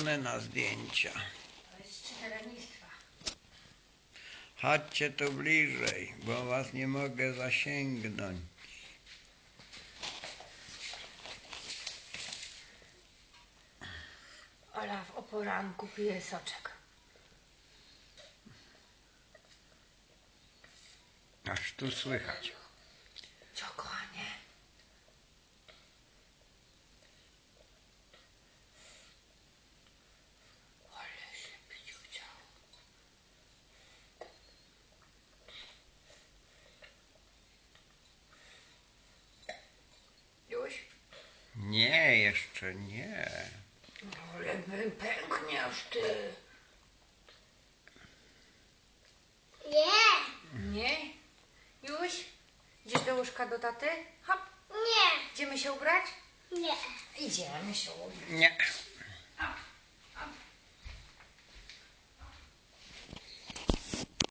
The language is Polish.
Na zdjęcia. To jest z lenistwa. Chodźcie tu bliżej, bo was nie mogę zasięgnąć. Ola o poranku pije soczek. Aż tu słychać. Co, kochanie? Ale się pić chciało. Już? Nie, jeszcze nie. Ale pękniesz ty. Nie, Nie? Już? Idziesz do łóżka do taty? Hop. nie, Idziemy się ubrać? nie. Idziemy się ubrać. Nie.